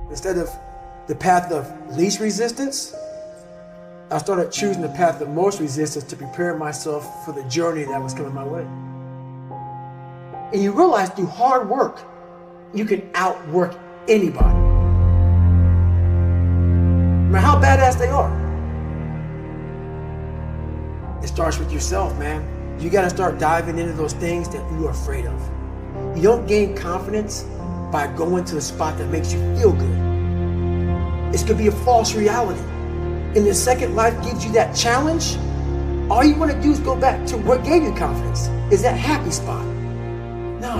Instead of the path of least resistance, I started choosing the path of most resistance to prepare myself for the journey that was coming my way. And you realize through hard work, you can outwork anybody. No matter how badass they are. It starts with yourself, man. You gotta start diving into those things that you are afraid of. You don't gain confidence by going to a spot that makes you feel good. It's gonna be a false reality. And the second life gives you that challenge, all you wanna do is go back to what gave you confidence, is that happy spot. No,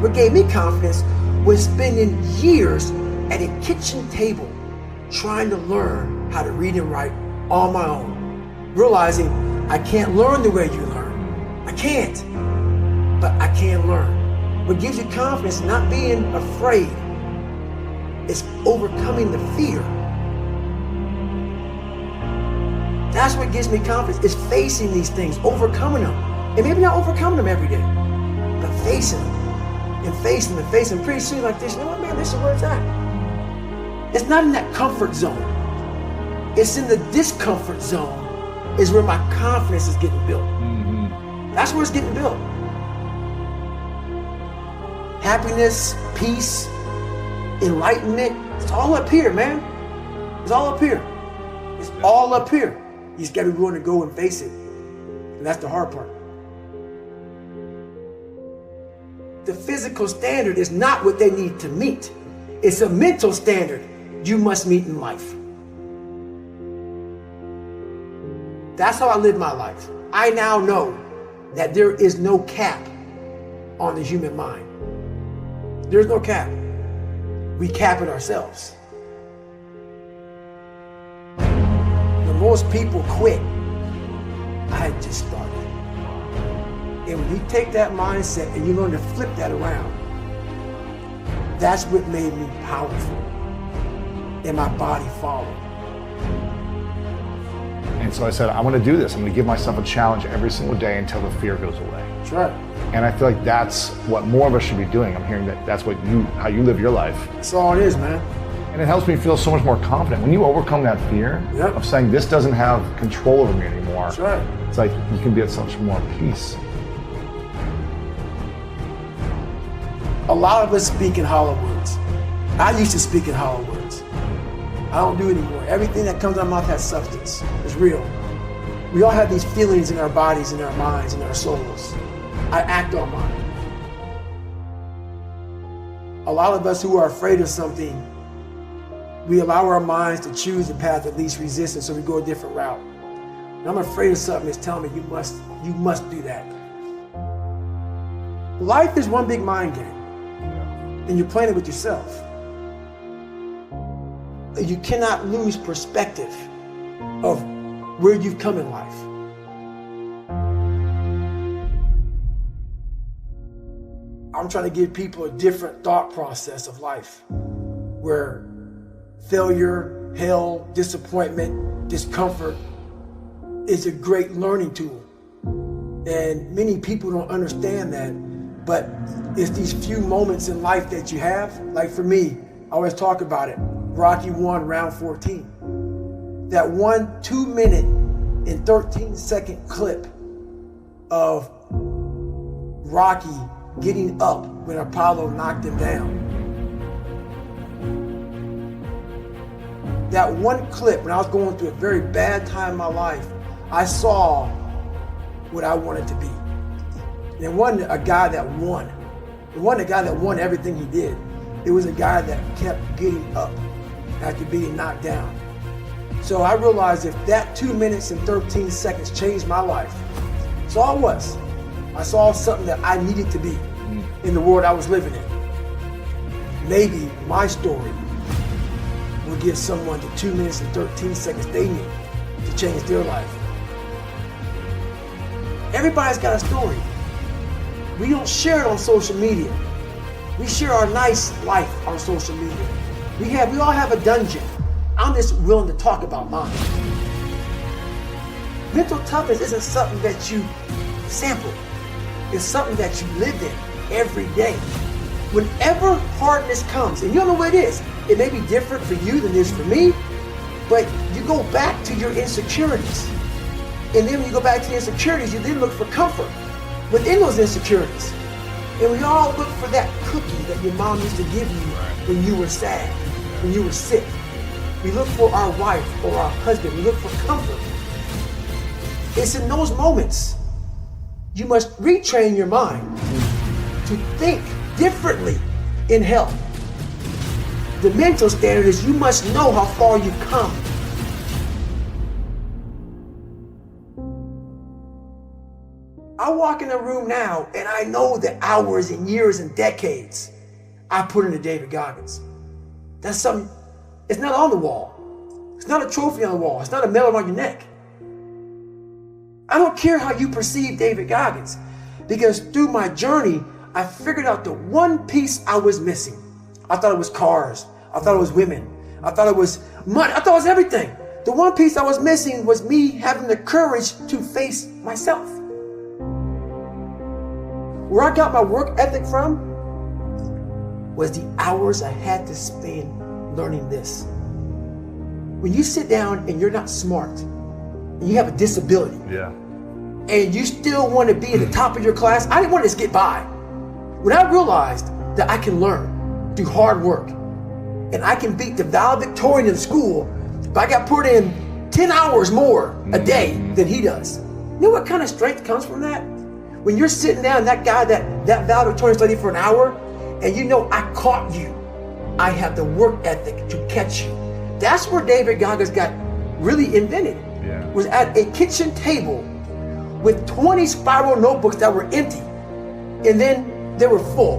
what gave me confidence was spending years at a kitchen table trying to learn how to read and write on my own, realizing I can't learn the way you learn. I can't, but I can learn. What gives you confidence, not being afraid, is overcoming the fear. That's what gives me confidence, is facing these things, overcoming them. And maybe not overcoming them every day, but facing them and facing them and facing them. Pretty soon like this, you know what, man, this is where it's at. It's not in that comfort zone. It's in the discomfort zone is where my confidence is getting built. That's where it's getting built. Happiness, peace, enlightenment, it's all up here, man. It's all up here. It's all up here. You just gotta be willing to go and face it. And that's the hard part. The physical standard is not what they need to meet. It's a mental standard you must meet in life. That's how I live my life. I now know that there is no cap on the human mind. There's no cap. We cap it ourselves. The most people quit. I had just started. And when you take that mindset and you learn to flip that around, that's what made me powerful. And my body followed. And so I said, I want to do this. I'm going to give myself a challenge every single day until the fear goes away. That's right. And I feel like that's what more of us should be doing. I'm hearing that that's what how you live your life. That's all it is, man. And it helps me feel so much more confident. When you overcome that fear of saying this doesn't have control over me anymore, that's right. It's like you can be at such more peace. A lot of us speak in hollow words. I used to speak in hollow words. I don't do it anymore. Everything that comes out of my mouth has substance. It's real. We all have these feelings in our bodies, in our minds, in our souls. I act on mine. A lot of us who are afraid of something, we allow our minds to choose the path of least resistance, so we go a different route. And I'm afraid of something that's telling me you must do that. Life is one big mind game, and you're playing it with yourself. You cannot lose perspective of where you've come in life. I'm trying to give people a different thought process of life, where failure, hell, disappointment, discomfort is a great learning tool. And many people don't understand that, but it's these few moments in life that you have. Like for me, I always talk about it. Rocky 1, round 14. That 1 2-minute and 13-second clip of Rocky getting up when Apollo knocked him down. That one clip, when I was going through a very bad time in my life, I saw what I wanted to be. And it wasn't a guy that won. It wasn't a guy that won everything he did. It was a guy that kept getting up after being knocked down. So I realized if that 2 minutes and 13 seconds changed my life, that's all it was. I saw something that I needed to be in the world I was living in. Maybe my story will give someone the 2 minutes and 13 seconds they need to change their life. Everybody's got a story. We don't share it on social media. We share our nice life on social media. We all have a dungeon. I'm just willing to talk about mine. Mental toughness isn't something that you sample. It's something that you live in every day. Whenever hardness comes, and you don't know what it is, it may be different for you than it is for me, but you go back to your insecurities. And then when you go back to your insecurities, you then look for comfort within those insecurities. And we all look for that cookie that your mom used to give you when you were sad, when you were sick. We look for our wife or our husband. We look for comfort. It's in those moments you must retrain your mind to think differently in hell. The mental standard is you must know how far you've come. I walk in a room now and I know the hours and years and decades I put into David Goggins. That's something, it's not on the wall. It's not a trophy on the wall. It's not a medal around your neck. I don't care how you perceive David Goggins, because through my journey, I figured out the one piece I was missing. I thought it was cars. I thought it was women. I thought it was money. I thought it was everything. The one piece I was missing was me having the courage to face myself. Where I got my work ethic from was the hours I had to spend learning this. When you sit down and you're not smart, and you have a disability, and you still want to be at the top of your class, I didn't want to just get by. When I realized that I can learn through hard work, and I can beat the valedictorian in school if I got put in 10 hours more a day than he does. You know what kind of strength comes from that? When you're sitting down, that guy, that valedictorian studied for an hour, and you know I caught you. I have the work ethic to catch you. That's where David Goggins got really invented. Was at a kitchen table with 20 spiral notebooks that were empty, and then they were full.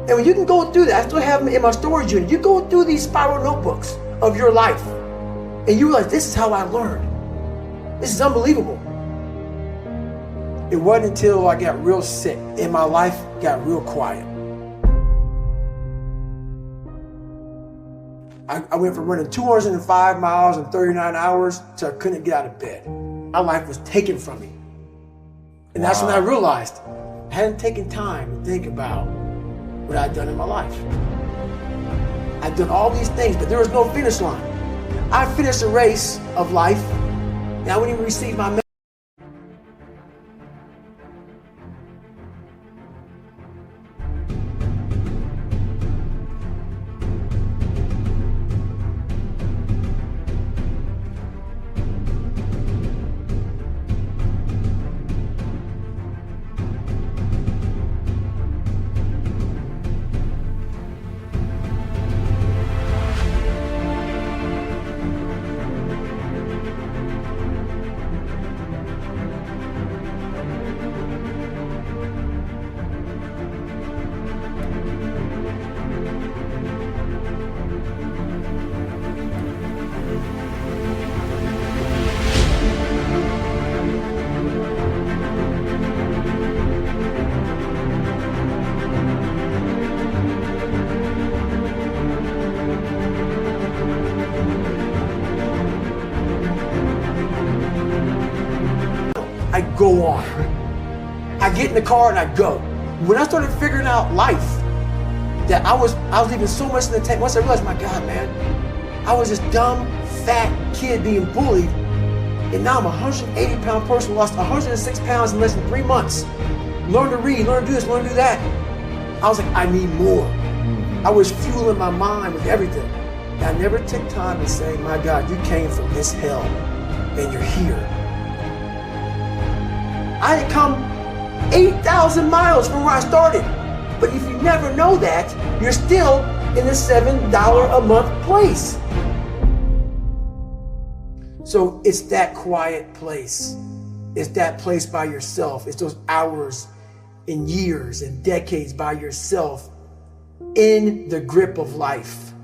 And when you can go through that, I still have them in my storage unit. You go through these spiral notebooks of your life, and you realize this is how I learned. This is unbelievable. It wasn't until I got real sick and my life got real quiet. I went from running 205 miles in 39 hours to I couldn't get out of bed. My life was taken from me. And that's when I realized I hadn't taken time to think about what I'd done in my life. I'd done all these things, but there was no finish line. I finished the race of life, and I wouldn't even receive my medal. I go on. I get in the car and I go. When I started figuring out life, that I was leaving so much in the tank. Once I realized, my God, man, I was this dumb, fat kid being bullied, and now I'm a 180-pound person, lost 106 pounds in less than 3 months. Learn to read, learn to do this, learn to do that. I was like, I need more. I was fueling my mind with everything. And I never took time to say, my God, you came from this hell, and you're here. I had come 8,000 miles from where I started. But if you never know that, you're still in the $7 a month place. So it's that quiet place. It's that place by yourself. It's those hours and years and decades by yourself in the grip of life.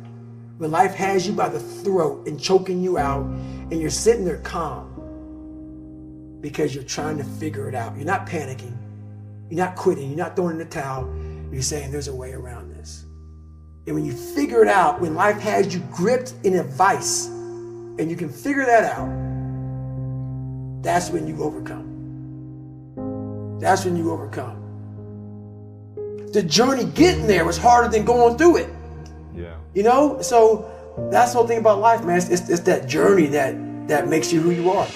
When life has you by the throat and choking you out, and you're sitting there calm because you're trying to figure it out. You're not panicking. You're not quitting. You're not throwing in the towel. You're saying there's a way around this. And when you figure it out, when life has you gripped in a vice, and you can figure that out, that's when you overcome. That's when you overcome. the journey getting there was harder than going through it. Yeah. You know? So that's the whole thing about life, man. It's that journey that makes you who you are.